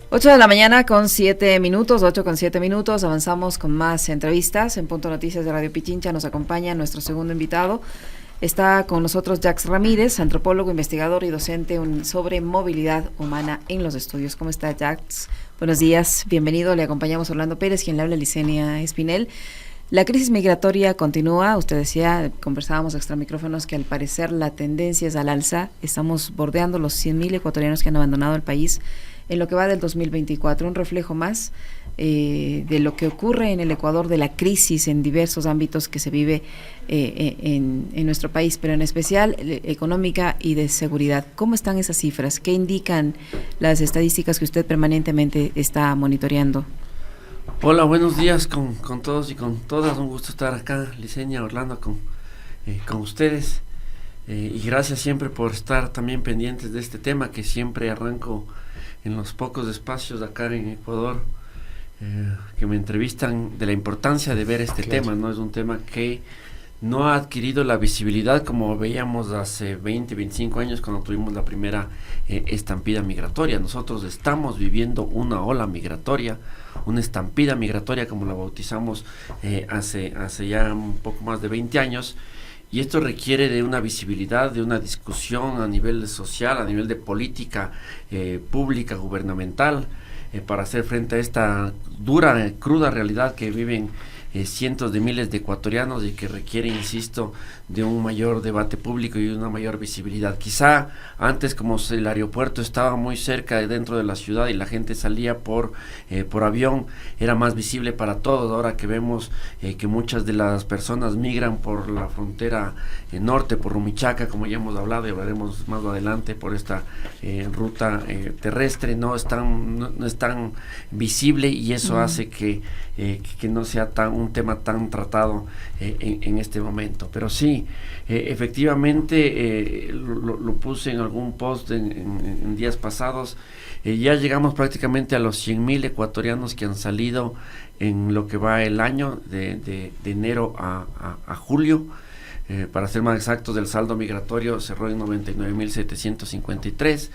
8 de la mañana con 7 minutos, 8 con 7 minutos, avanzamos con más entrevistas. En Punto Noticias de Radio Pichincha nos acompaña nuestro segundo invitado. Está con nosotros Jax Ramírez, antropólogo, investigador y docente sobre movilidad humana en los estudios. ¿Cómo está, Jax? Buenos días, bienvenido. Le acompañamos Orlando Pérez, quien le habla, Licenia Espinel. La crisis migratoria continúa. Usted decía, conversábamos extra micrófonos, que al parecer la tendencia es al alza. Estamos bordeando los 100.000 ecuatorianos que han abandonado el país en lo que va del 2024, un reflejo más de lo que ocurre en el Ecuador, de la crisis en diversos ámbitos que se vive en nuestro país, pero en especial económica y de seguridad. ¿Cómo están esas cifras? ¿Qué indican las estadísticas que usted permanentemente está monitoreando? Hola, buenos días con todos y con todas. Un gusto estar acá, Licenia, Orlando, con ustedes. Y gracias siempre por estar también pendientes de este tema que siempre arranco en los pocos espacios acá en Ecuador que me entrevistan, de la importancia de ver este tema, ¿no? Es un tema que no ha adquirido la visibilidad como veíamos hace 20, 25 años cuando tuvimos la primera estampida migratoria. Nosotros estamos viviendo una ola migratoria, una estampida migratoria como la bautizamos hace ya un poco más de 20 años. Y esto requiere de una visibilidad, de una discusión a nivel social, a nivel de política pública, gubernamental, para hacer frente a esta dura, cruda realidad que viven cientos de miles de ecuatorianos y que requiere, insisto, de un mayor debate público y una mayor visibilidad. Quizá antes, como el aeropuerto estaba muy cerca dentro de la ciudad y la gente salía por avión, era más visible para todos. Ahora que vemos que muchas de las personas migran por la frontera norte, por Rumichaca, como ya hemos hablado y hablaremos más adelante, por esta ruta terrestre, no es tan visible, y eso hace que no sea un tema tan tratado en este momento. Pero sí, efectivamente, lo puse en algún post en días pasados. Ya llegamos prácticamente a los 100.000 ecuatorianos que han salido en lo que va el año, de enero a julio. Para ser más exactos, el saldo migratorio cerró en 99.753.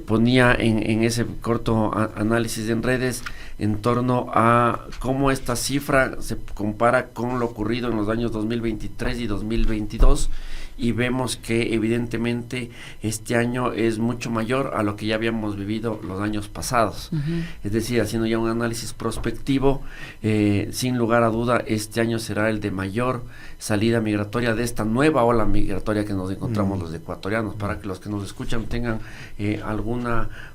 Ponía en ese corto análisis en redes en torno a cómo esta cifra se compara con lo ocurrido en los años 2023 y 2022, y vemos que evidentemente este año es mucho mayor a lo que ya habíamos vivido los años pasados. Es decir, haciendo ya un análisis prospectivo, sin lugar a duda, este año será el de mayor salida migratoria de esta nueva ola migratoria que nos encontramos los ecuatorianos. Para que los que nos escuchan tengan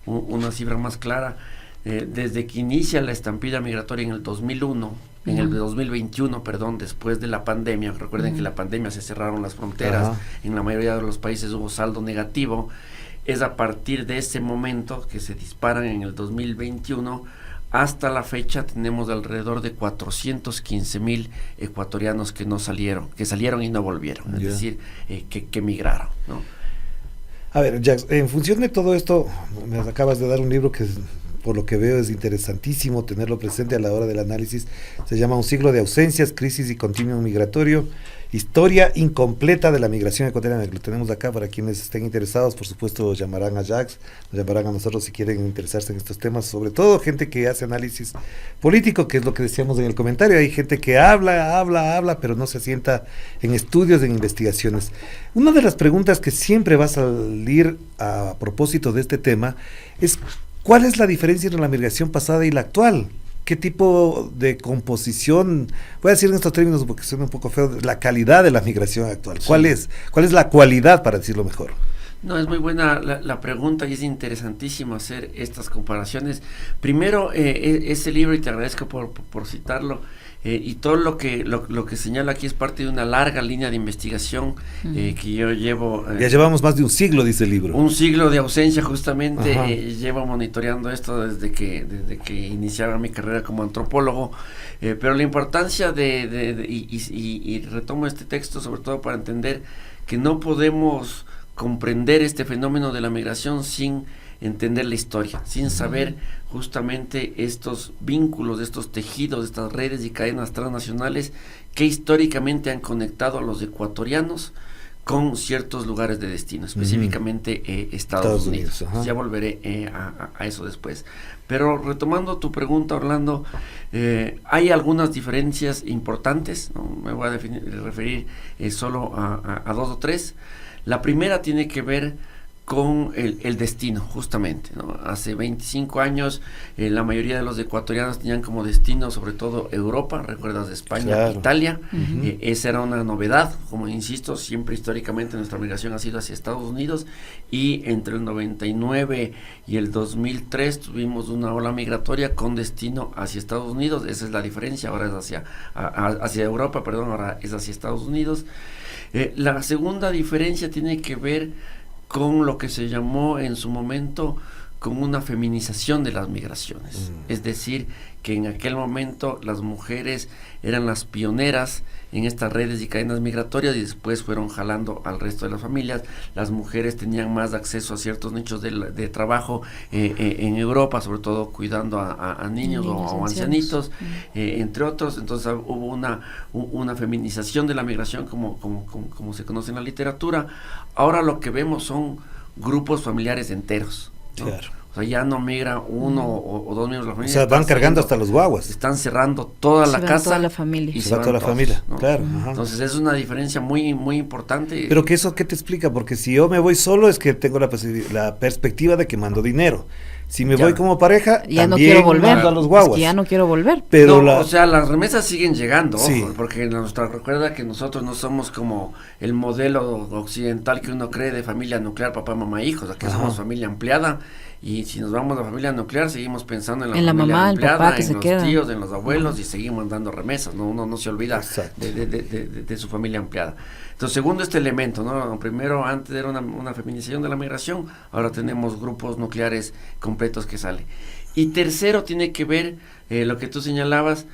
una cifra más clara, desde que inicia la estampida migratoria en el 2001, en el 2021, perdón, después de la pandemia. Recuerden que la pandemia se cerraron las fronteras, en la mayoría de los países hubo saldo negativo. Es a partir de ese momento que se disparan en el 2021. Hasta la fecha tenemos alrededor de 415.000 ecuatorianos que salieron y no volvieron, es decir, que migraron, ¿no? A ver, Jax, en función de todo esto, me acabas de dar un libro que por lo que veo es interesantísimo tenerlo presente a la hora del análisis. Se llama Un siglo de ausencias, crisis y continuum migratorio, historia incompleta de la migración ecuatoriana. Lo tenemos acá para quienes estén interesados. Por supuesto, llamarán a Jax, nos llamarán a nosotros si quieren interesarse en estos temas, sobre todo gente que hace análisis político, que es lo que decíamos en el comentario. Hay gente que habla, pero no se asienta en estudios, en investigaciones. Una de las preguntas que siempre va a salir a propósito de este tema es: ¿cuál es la diferencia entre la migración pasada y la actual? ¿Qué tipo de composición, voy a decir en estos términos porque suena un poco feo, la calidad de la migración actual? ¿Cuál es la cualidad, para decirlo mejor? No, es muy buena la pregunta, y es interesantísimo hacer estas comparaciones. Primero, ese libro, y te agradezco por citarlo, y todo lo que señala aquí es parte de una larga línea de investigación que yo llevo. Ya llevamos más de un siglo, dice el libro. Un siglo de ausencia, justamente. Llevo monitoreando esto desde que iniciaba mi carrera como antropólogo. Pero la importancia y retomo este texto sobre todo para entender que no podemos comprender este fenómeno de la migración sin entender la historia, sin saber justamente estos vínculos, estos tejidos, estas redes y cadenas transnacionales que históricamente han conectado a los ecuatorianos con ciertos lugares de destino, específicamente Estados Unidos. Ajá. Ya volveré a eso después. Pero retomando tu pregunta, Orlando, hay algunas diferencias importantes, ¿no? Me voy a referir solo a dos o tres. La primera tiene que ver con el destino, justamente, ¿no? Hace 25 años la mayoría de los ecuatorianos tenían como destino sobre todo Europa, recuerdas de España, claro. Italia. Esa era una novedad, como insisto, siempre históricamente nuestra migración ha sido hacia Estados Unidos, y entre el 99 y el 2003 tuvimos una ola migratoria con destino hacia Estados Unidos. Esa es la diferencia, ahora es hacia Europa, perdón, ahora es hacia Estados Unidos. La segunda diferencia tiene que ver con lo que se llamó en su momento con una feminización de las migraciones. Es decir, que en aquel momento las mujeres eran las pioneras en estas redes y cadenas migratorias y después fueron jalando al resto de las familias. Las mujeres tenían más acceso a ciertos nichos de trabajo en Europa, sobre todo cuidando a niños o ancianitos, entre otros. Entonces hubo una feminización de la migración como se conoce en la literatura. Ahora lo que vemos son grupos familiares enteros, ¿no? Claro. O sea, ya no migra uno o dos miembros de la familia. O sea, van cargando hasta los guaguas. Están cerrando toda la casa. Toda la familia. Y se va toda la familia, ¿no? Claro. Entonces es una diferencia muy, muy importante. Pero que eso, ¿qué te explica? Porque si yo me voy solo es que tengo la perspectiva de que mando dinero. Si me voy como pareja, ya también no quiero volver. mando a los guaguas. Es que ya no quiero volver. Pero o sea, las remesas siguen llegando, sí. Ojo, porque recuerda que nosotros no somos como el modelo occidental que uno cree de familia nuclear, papá, mamá, hijos. Aquí somos familia ampliada. Y si nos vamos a la familia nuclear, seguimos pensando en la familia mamá, ampliada, el papá que en se los queda. tíos, en los abuelos, y seguimos dando remesas, ¿no? Uno no se olvida de su familia ampliada. Entonces, segundo, este elemento, ¿no? Primero, antes era una feminización de la migración, ahora tenemos grupos nucleares completos que salen. Y tercero, tiene que ver lo que tú señalabas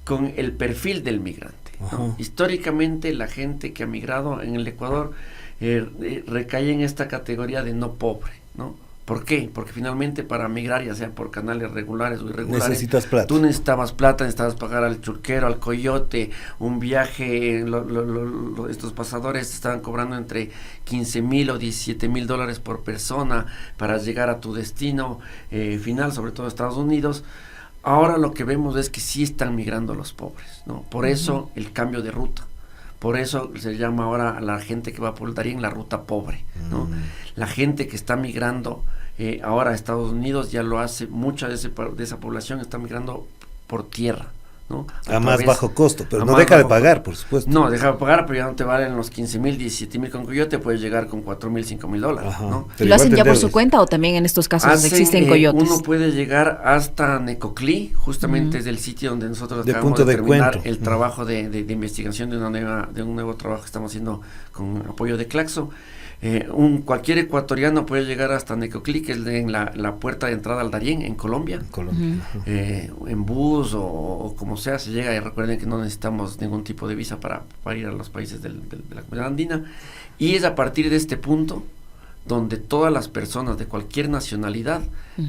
con el perfil del migrante, ¿no? Históricamente, la gente que ha migrado en el Ecuador recae en esta categoría de no pobre, ¿no? ¿Por qué? Porque finalmente para migrar, ya sea por canales regulares o irregulares, necesitas plata. Tú necesitabas plata, necesitabas pagar al churquero, al coyote, un viaje. Estos pasadores estaban cobrando entre 15,000 o 17,000 dólares por persona para llegar a tu destino final, sobre todo Estados Unidos. Ahora lo que vemos es que sí están migrando los pobres, ¿no? Por eso el cambio de ruta. Por eso se llama ahora a la gente que va por el Darién la ruta pobre, ¿no? La gente que está migrando ahora a Estados Unidos ya lo hace, mucha de esa población está migrando por tierra, ¿no? A más bajo costo, pero no deja de pagar, por supuesto. No, deja de pagar, pero ya no te valen los 15,000, 17,000 con coyote, puedes llegar con 4,000, 5,000 dólares, ¿no? ¿Lo hacen ya por su cuenta o también en estos casos existen coyotes? Uno puede llegar hasta Necoclí, justamente es el sitio donde nosotros acabamos de terminar el trabajo de investigación de un nuevo trabajo que estamos haciendo con apoyo de Claxo. Cualquier ecuatoriano puede llegar hasta Necoclí, que es en la puerta de entrada al Darién, en Colombia. En bus o como sea, se llega, y recuerden que no necesitamos ningún tipo de visa para ir a los países de la comunidad andina, y es a partir de este punto donde todas las personas de cualquier nacionalidad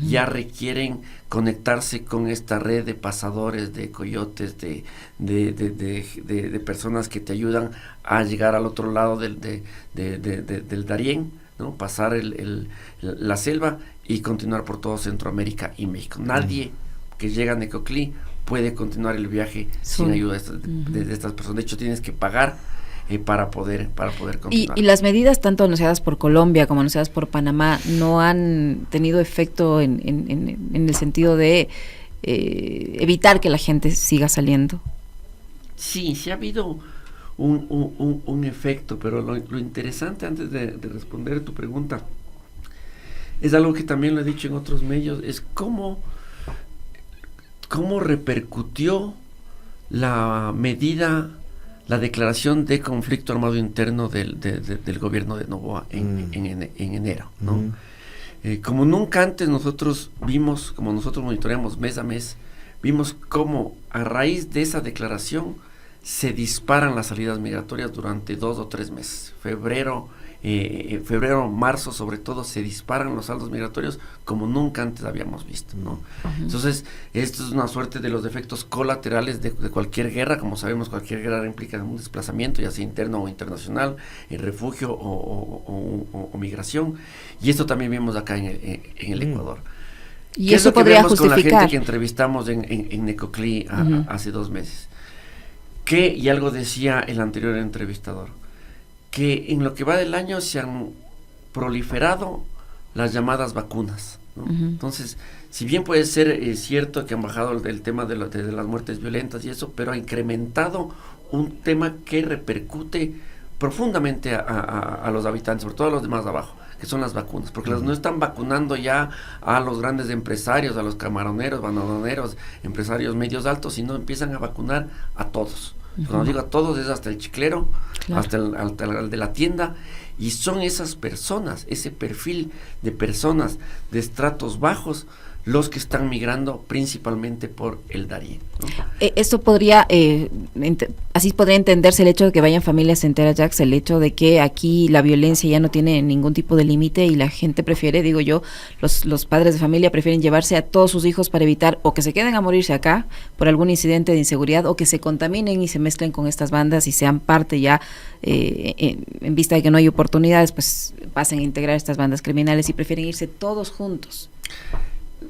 ya requieren conectarse con esta red de pasadores, de coyotes, de personas que te ayudan a llegar al otro lado del Darién, ¿no? Pasar la selva y continuar por todo Centroamérica y México. Nadie que llega a Necoclí puede continuar el viaje sin ayuda de estas personas. De hecho, tienes que pagar para poder continuar. Y las medidas tanto anunciadas por Colombia como anunciadas por Panamá no han tenido efecto en el sentido de evitar que la gente siga saliendo. Sí ha habido un efecto, pero lo interesante, antes de responder tu pregunta, es algo que también lo he dicho en otros medios, es cómo repercutió la declaración de conflicto armado interno del gobierno de Noboa en enero, ¿no? Como nunca antes nosotros vimos, como nosotros monitoreamos mes a mes, vimos cómo a raíz de esa declaración se disparan las salidas migratorias durante 2 o 3 meses. Febrero, febrero, marzo sobre todo, se disparan los saldos migratorios como nunca antes habíamos visto, ¿no? Entonces, esto es una suerte de los efectos colaterales de cualquier guerra. Como sabemos, cualquier guerra implica un desplazamiento, ya sea interno o internacional, refugio o migración, y esto también vemos acá en el Ecuador. Y eso podría justificar. Con la gente que entrevistamos en Necoclí hace 2 meses, y algo decía el anterior entrevistador, que en lo que va del año se han proliferado las llamadas vacunas, ¿no? Entonces, si bien puede ser cierto que han bajado el tema de las muertes violentas y eso, pero ha incrementado un tema que repercute profundamente a los habitantes, sobre todo a los de más abajo, que son las vacunas, porque no están vacunando ya a los grandes empresarios, a los camaroneros, bananeros, empresarios medios altos, sino empiezan a vacunar a todos. Cuando digo a todos, es hasta el chiclero, claro, hasta el de la tienda, y son esas personas, ese perfil de personas de estratos bajos, los que están migrando principalmente por el Darién, ¿no? Esto podría, así podría entenderse el hecho de que vayan familias enteras, Jax, el hecho de que aquí la violencia ya no tiene ningún tipo de límite y la gente prefiere, digo yo, los padres de familia prefieren llevarse a todos sus hijos para evitar o que se queden a morirse acá por algún incidente de inseguridad o que se contaminen y se mezclen con estas bandas y sean parte ya, en vista de que no hay oportunidades, pues pasen a integrar estas bandas criminales y prefieren irse todos juntos.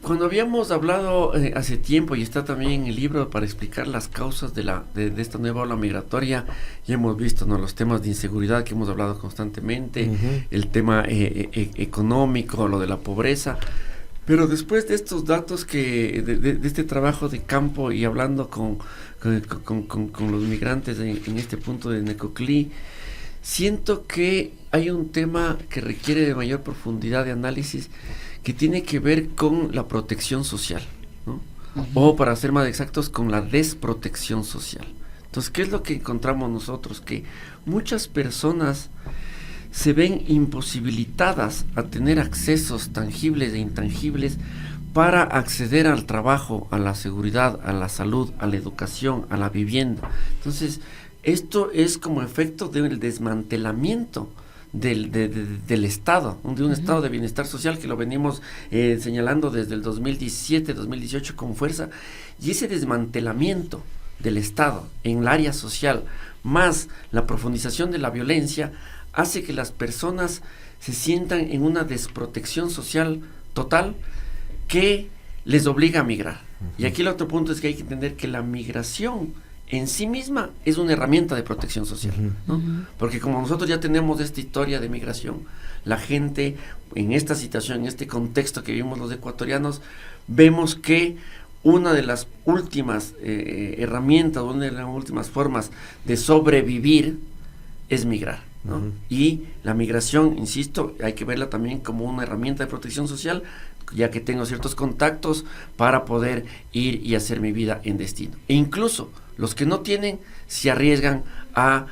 Cuando habíamos hablado hace tiempo, y está también en el libro para explicar las causas de esta nueva ola migratoria, ya hemos visto, ¿no?, los temas de inseguridad que hemos hablado constantemente, el tema económico, lo de la pobreza, pero después de estos datos de este trabajo de campo y hablando con los migrantes en este punto de Necoclí, siento que hay un tema que requiere de mayor profundidad de análisis, que tiene que ver con la protección social, ¿no? O para ser más exactos, con la desprotección social. Entonces, ¿qué es lo que encontramos nosotros? Que muchas personas se ven imposibilitadas a tener accesos tangibles e intangibles para acceder al trabajo, a la seguridad, a la salud, a la educación, a la vivienda. Entonces, esto es como efecto del desmantelamiento del Estado, de un estado de bienestar social que lo venimos señalando desde el 2017, 2018 con fuerza, y ese desmantelamiento del Estado en el área social, más la profundización de la violencia, hace que las personas se sientan en una desprotección social total que les obliga a migrar. Y aquí el otro punto es que hay que entender que la migración en sí misma es una herramienta de protección social, ¿no? Porque como nosotros ya tenemos esta historia de migración, la gente en esta situación, en este contexto que vivimos los ecuatorianos, vemos que una de las últimas herramientas, una de las últimas formas de sobrevivir es migrar, ¿no? Y la migración, insisto, hay que verla también como una herramienta de protección social, ya que tengo ciertos contactos para poder ir y hacer mi vida en destino. E incluso los que no tienen se arriesgan a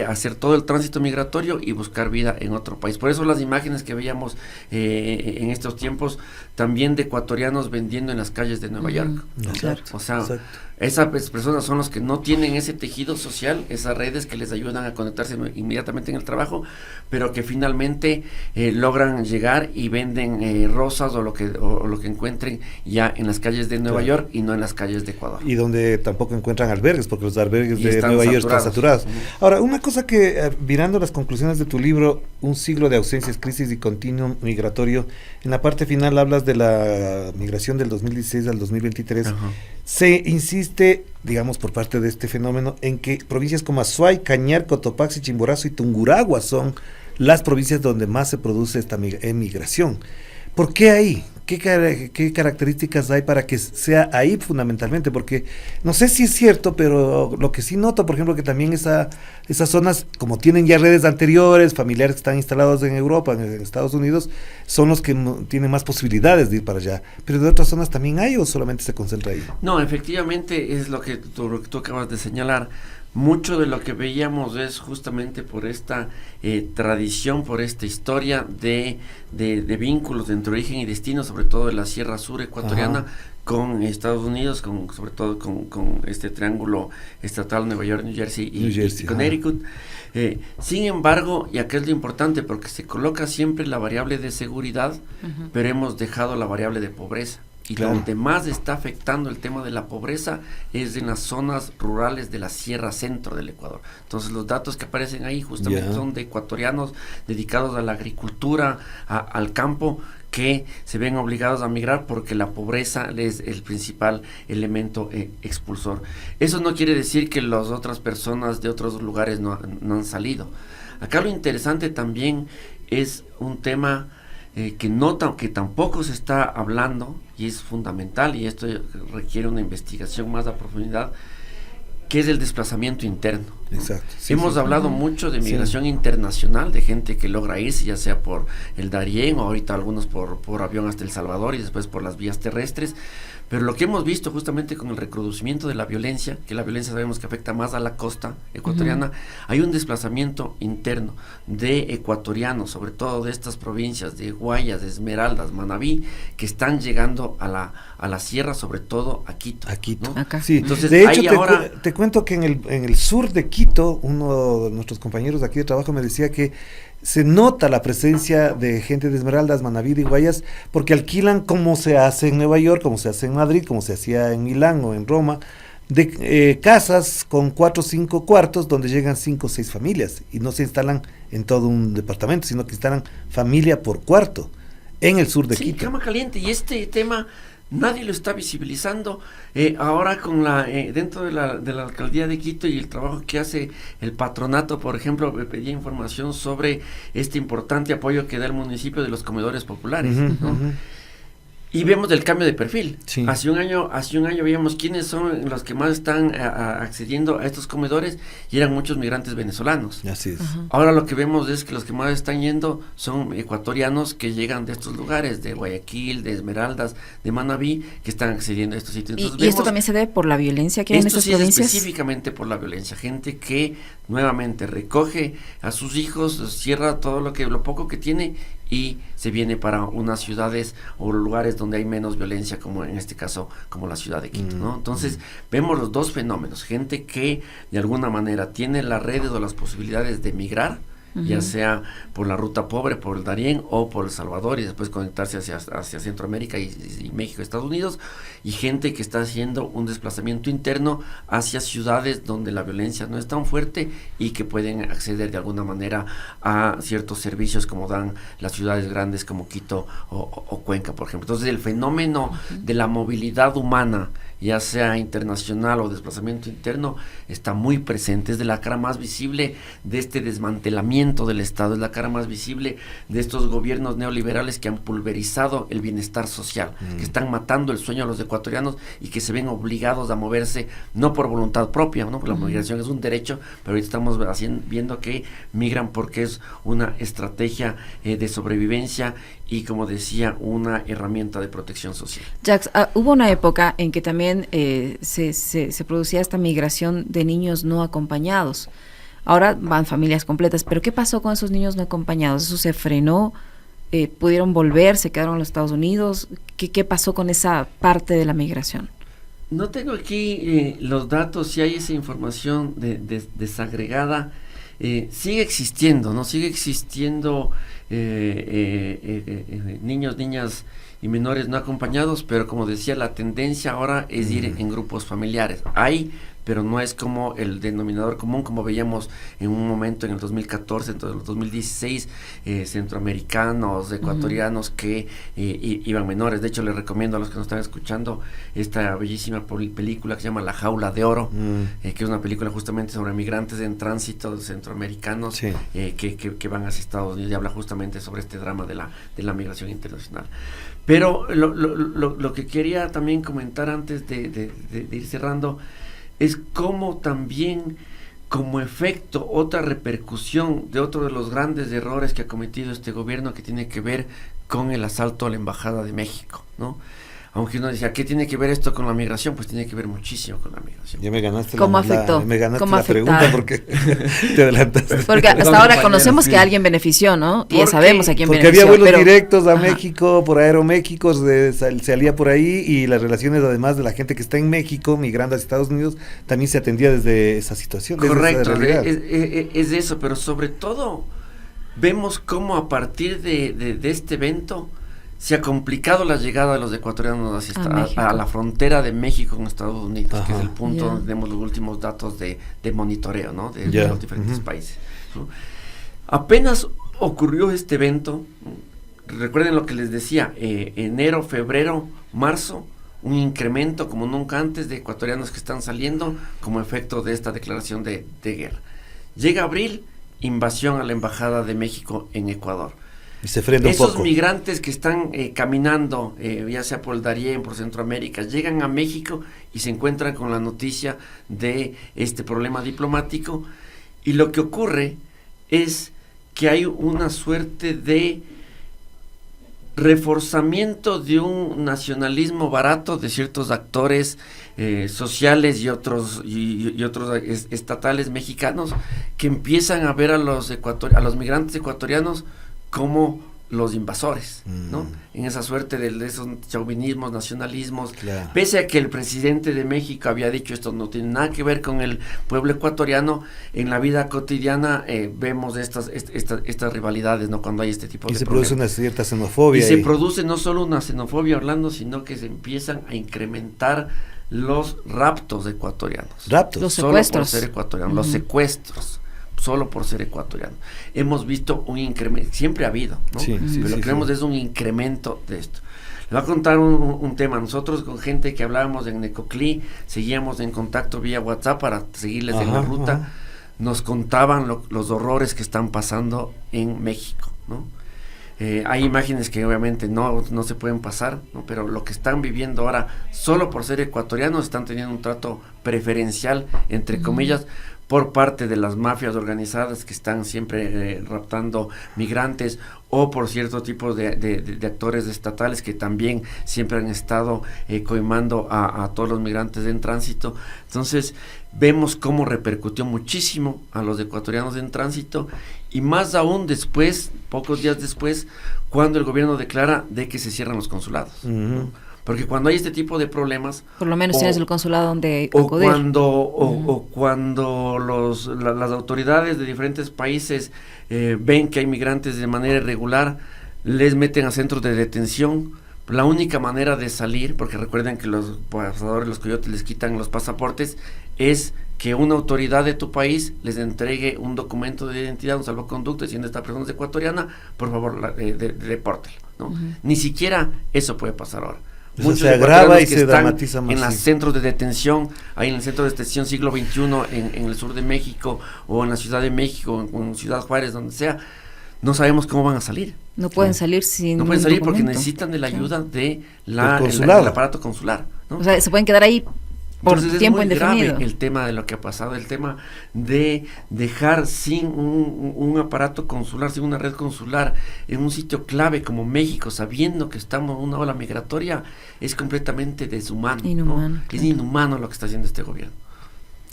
hacer todo el tránsito migratorio y buscar vida en otro país. Por eso las imágenes que veíamos en estos tiempos también de ecuatorianos vendiendo en las calles de Nueva York. Exacto, o sea, exacto. Esas personas son los que no tienen ese tejido social, esas redes que les ayudan a conectarse inmediatamente en el trabajo, pero que finalmente logran llegar y venden rosas o lo que encuentren ya en las calles de Nueva York y no en las calles de Ecuador. Y donde tampoco encuentran albergues, porque los albergues de Nueva York están saturados. Ahora, una cosa que, mirando las conclusiones de tu libro, Un siglo de ausencias, crisis y continuum migratorio, en la parte final hablas de la migración del 2016 al 2023. Se insiste, digamos, por parte de este fenómeno, en que provincias como Azuay, Cañar, Cotopaxi, Chimborazo y Tungurahua son las provincias donde más se produce esta emigración. ¿Por qué ahí? ¿Qué características hay para que sea ahí fundamentalmente? Porque no sé si es cierto, pero lo que sí noto, por ejemplo, que también esas zonas, como tienen ya redes anteriores, familiares que están instalados en Europa, en Estados Unidos, son los que tienen más posibilidades de ir para allá. ¿Pero de otras zonas también hay o solamente se concentra ahí? No, efectivamente es lo que tú acabas de señalar. mucho de lo que veíamos es justamente por esta tradición, por esta historia de vínculos entre origen y destino, sobre todo de la Sierra Sur ecuatoriana, con Estados Unidos, sobre todo con este triángulo estatal Nueva York, New Jersey y Connecticut. Sin embargo, y acá es lo importante, porque se coloca siempre la variable de seguridad, pero hemos dejado la variable de pobreza. Y donde más está afectando el tema de la pobreza es en las zonas rurales de la Sierra Centro del Ecuador. Entonces los datos que aparecen ahí justamente son de ecuatorianos dedicados a la agricultura, al campo, que se ven obligados a migrar porque la pobreza es el principal elemento expulsor. Eso no quiere decir que las otras personas de otros lugares no han salido. Acá lo interesante también es un tema que tampoco se está hablando, y es fundamental, y esto requiere una investigación más a profundidad, que es el desplazamiento interno. Exacto. Hemos hablado mucho de migración internacional, de gente que logra irse, ya sea por el Darién, o ahorita algunos por avión hasta El Salvador, y después por las vías terrestres. Pero lo que hemos visto justamente con el recrudecimiento de la violencia, que la violencia sabemos que afecta más a la costa ecuatoriana, hay un desplazamiento interno de ecuatorianos, sobre todo de estas provincias de Guayas, de Esmeraldas, Manabí, que están llegando a la sierra, sobre todo a Quito. A Quito. ¿no? Sí. Entonces, de hecho, ahora te cuento que en el sur de Quito, uno de nuestros compañeros de aquí de trabajo me decía que se nota la presencia de gente de Esmeraldas, Manabí y Guayas, porque alquilan como se hace en Nueva York, como se hace en Madrid, como se hacía en Milán o en Roma, de casas con 4 o 5 cuartos donde llegan 5 o 6 familias, y no se instalan en todo un departamento, sino que instalan familia por cuarto en el sur de Quito. Cama caliente, y este tema nadie lo está visibilizando. Ahora con dentro de la alcaldía de Quito y el trabajo que hace el patronato, por ejemplo, me pedía información sobre este importante apoyo que da el municipio de los comedores populares, ¿no? Y vemos el cambio de perfil. Sí. Hace un año veíamos quiénes son los que más están accediendo a estos comedores, y eran muchos migrantes venezolanos. Así es. Ahora lo que vemos es que los que más están yendo son ecuatorianos que llegan de estos lugares, de Guayaquil, de Esmeraldas, de Manabí, que están accediendo a estos sitios. Entonces, ¿Y esto también se debe por la violencia que hay en estas provincias? Específicamente por la violencia. Gente que nuevamente recoge a sus hijos, cierra todo lo poco que tiene, y se viene para unas ciudades o lugares donde hay menos violencia, como en este caso, como la ciudad de Quito, ¿no? Entonces, vemos los dos fenómenos: gente que de alguna manera tiene las redes o las posibilidades de migrar, ya sea por la ruta pobre, por el Darién o por El Salvador, y después conectarse hacia Centroamérica y México, Estados Unidos, y gente que está haciendo un desplazamiento interno hacia ciudades donde la violencia no es tan fuerte y que pueden acceder de alguna manera a ciertos servicios como dan las ciudades grandes como Quito o Cuenca, por ejemplo. Entonces, el fenómeno de la movilidad humana, ya sea internacional o desplazamiento interno, está muy presente. Es de la cara más visible de este desmantelamiento del Estado, es la cara más visible de estos gobiernos neoliberales que han pulverizado el bienestar social, que están matando el sueño a los ecuatorianos y que se ven obligados a moverse, no por voluntad propia, ¿no? Porque la migración es un derecho, pero ahorita estamos viendo que migran porque es una estrategia de sobrevivencia y, como decía, una herramienta de protección social. Jax, hubo una época en que también se producía esta migración de niños no acompañados. Ahora van familias completas, pero ¿qué pasó con esos niños no acompañados? ¿Eso se frenó? ¿Pudieron volver? ¿Se quedaron en los Estados Unidos? ¿Qué pasó con esa parte de la migración? No tengo aquí los datos, si hay esa información desagregada. Sigue existiendo, ¿no? Sigue existiendo niños, niñas y menores no acompañados, pero como decía, la tendencia ahora es ir en grupos familiares. Hay, pero no es como el denominador común, como veíamos en un momento en el 2014, en el 2016, centroamericanos, ecuatorianos que iban menores. De hecho, les recomiendo a los que nos están escuchando esta bellísima película que se llama La Jaula de Oro, que es una película justamente sobre migrantes en tránsito centroamericanos, sí, que van hacia Estados Unidos, y habla justamente sobre este drama de la migración internacional. Pero lo que quería también comentar antes de ir cerrando es cómo también, como efecto, otra repercusión de otro de los grandes errores que ha cometido este gobierno, que tiene que ver con el asalto a la Embajada de México, ¿no? aunque uno decía, ¿qué tiene que ver esto con la migración? Pues tiene que ver muchísimo con la migración. Ya me ganaste ¿Cómo afectó? me ganaste ¿Cómo la pregunta porque te adelantaste. Porque hasta ahora conocemos que alguien benefició, ¿no? Y ya sabemos a quién porque benefició. había vuelos pero directos a México, por Aeroméxico, se salía por ahí, y las relaciones, además de la gente que está en México, migrando a Estados Unidos, también se atendía desde esa situación. Correcto, desde esa es eso, pero sobre todo vemos cómo a partir de este evento se ha complicado la llegada de los ecuatorianos a la frontera de México con Estados Unidos, que es el punto donde tenemos los últimos datos de monitoreo, ¿no? De los diferentes países, ¿no? Apenas ocurrió este evento, recuerden lo que les decía, enero, febrero, marzo, un incremento como nunca antes de ecuatorianos que están saliendo como efecto de esta declaración de guerra. Llega abril, invasión a la Embajada de México en Ecuador. Y se frena un Esos poco. migrantes que están caminando, ya sea por el Darién, por Centroamérica, llegan a México y se encuentran con la noticia de este problema diplomático, y lo que ocurre es que hay una suerte de reforzamiento de un nacionalismo barato de ciertos actores sociales y otros estatales mexicanos, que empiezan a ver a los migrantes ecuatorianos como los invasores, ¿no? En esa suerte de esos chauvinismos, nacionalismos, Claro. Pese a que el presidente de México había dicho esto no tiene nada que ver con el pueblo ecuatoriano, en la vida cotidiana vemos estas rivalidades, ¿no? Cuando hay este tipo de Y se problemas. produce una cierta xenofobia. Y se produce no solo una xenofobia, Orlando, sino que se empiezan a incrementar los raptos ecuatorianos. Raptos. Los Solo por secuestros. ser ecuatorianos, los secuestros, solo por ser ecuatoriano. Hemos visto un incremento, siempre ha habido, ¿no? Sí, sí, Pero lo sí, que vemos sí. es un incremento de esto. Le voy a contar un tema. Nosotros con gente que hablábamos en Necoclí, seguíamos en contacto vía WhatsApp para seguirles en la ruta, nos contaban los horrores que están pasando en México, ¿no? Hay imágenes que obviamente no se pueden pasar, ¿no? Pero lo que están viviendo ahora, solo por ser ecuatorianos, están teniendo un trato preferencial, entre comillas, por parte de las mafias organizadas que están siempre raptando migrantes, o por cierto tipo de actores estatales que también siempre han estado coimando a todos los migrantes en tránsito. Entonces vemos cómo repercutió muchísimo a los ecuatorianos en tránsito, y más aún después, pocos días después, cuando el gobierno declara de que se cierran los consulados, ¿no? Porque cuando hay este tipo de problemas, por lo menos tienes el consulado donde acudir. acudir. Cuando las autoridades de diferentes países ven que hay migrantes de manera irregular, les meten a centros de detención. La única manera de salir, porque recuerden que los pasadores, los coyotes les quitan los pasaportes, es que una autoridad de tu país les entregue un documento de identidad, un salvoconducto, diciendo esta persona es ecuatoriana, por favor, depórtelo, ¿no? Ni siquiera eso puede pasar ahora. Muchos se agrava y se están dramatiza más. en los centros de detención, ahí en el centro de detención siglo XXI, en el sur de México, o en la Ciudad de México, en Ciudad Juárez, donde sea, no sabemos cómo van a salir. No pueden salir sin No pueden salir porque documento. necesitan de la ayuda de el aparato consular, ¿no? O sea, se pueden quedar ahí por Entonces tiempo es muy indefinido. grave el tema de lo que ha pasado, el tema de dejar sin un aparato consular, sin una red consular en un sitio clave como México, sabiendo que estamos en una ola migratoria, es completamente deshumano. Inhumano, ¿no? claro. Es inhumano lo que está haciendo este gobierno.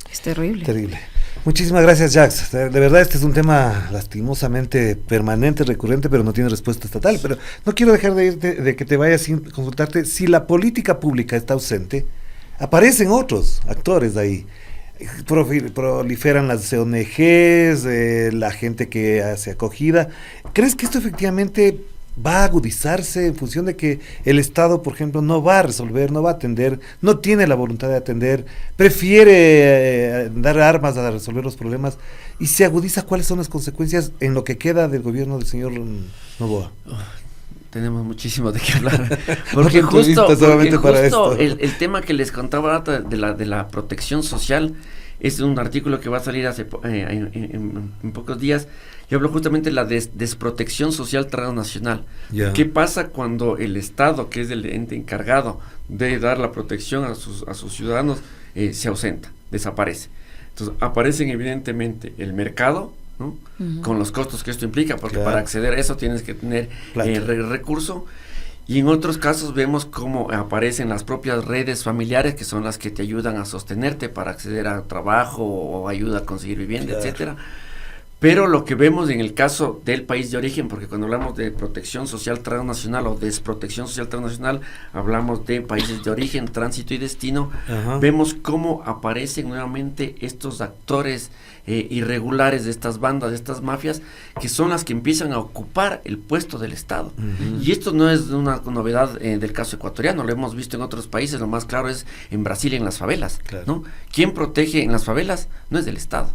Es terrible. Terrible. Muchísimas gracias, Jax. De verdad, este es un tema lastimosamente permanente, recurrente, pero no tiene respuesta estatal. Pero no quiero dejar de que te vayas sin consultarte. Si la política pública está ausente, aparecen otros actores ahí. Proliferan las ONGs, la gente que hace acogida. ¿Crees que esto efectivamente va a agudizarse en función de que el Estado, por ejemplo, no va a resolver, no va a atender, no tiene la voluntad de atender, prefiere dar armas a resolver los problemas, y se agudiza? ¿Cuáles son las consecuencias en lo que queda del gobierno del señor Noboa? Tenemos muchísimo de qué hablar, porque justo el tema que les contaba de la protección social es un artículo que va a salir en pocos días. Yo hablo justamente de la desprotección social transnacional. Yeah. ¿Qué pasa cuando el Estado, que es el ente encargado de dar la protección a sus ciudadanos, se ausenta, desaparece? Entonces aparecen evidentemente el mercado, ¿no? Con los costos que esto implica, porque para acceder a eso tienes que tener recurso, Y en otros casos vemos cómo aparecen las propias redes familiares, que son las que te ayudan a sostenerte para acceder a trabajo o ayuda a conseguir vivienda, claro, etcétera. Pero lo que vemos en el caso del país de origen, porque cuando hablamos de protección social transnacional o desprotección social transnacional, hablamos de países de origen, tránsito y destino, ajá, vemos cómo aparecen nuevamente estos actores irregulares de estas bandas, de estas mafias, que son las que empiezan a ocupar el puesto del Estado. Y esto no es una novedad del caso ecuatoriano, lo hemos visto en otros países, lo más claro es en Brasil, en las favelas, claro, ¿no? ¿Quién protege en las favelas? No es del Estado.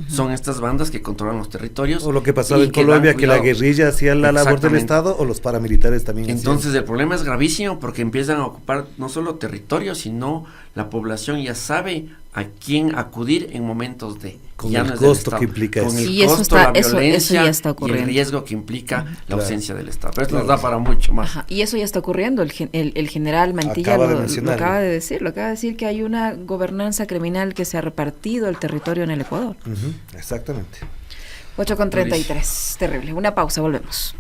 Son estas bandas que controlan los territorios. o lo que pasaba y en Colombia, dan que la cuidado. guerrilla hacía la labor del Exactamente. Estado, o los paramilitares también Entonces el problema es gravísimo porque empiezan a ocupar no solo territorios, sino la población ya sabe a quién acudir en momentos de... Con ya el no es del costo Estado, que implica con eso. el Y eso costo, está- la eso violencia ya está y el ocurriendo. riesgo que implica la Claro. ausencia del Estado. Pero esto Claro. nos da para mucho más. Ajá, y eso ya está ocurriendo. El general Mantilla Acaba de lo mencionarlo. acaba de decir. Lo acaba de decir que hay una gobernanza criminal que se ha repartido el territorio en el Ecuador. Ujú, exactamente. 8:33. Terrible. Una pausa, volvemos.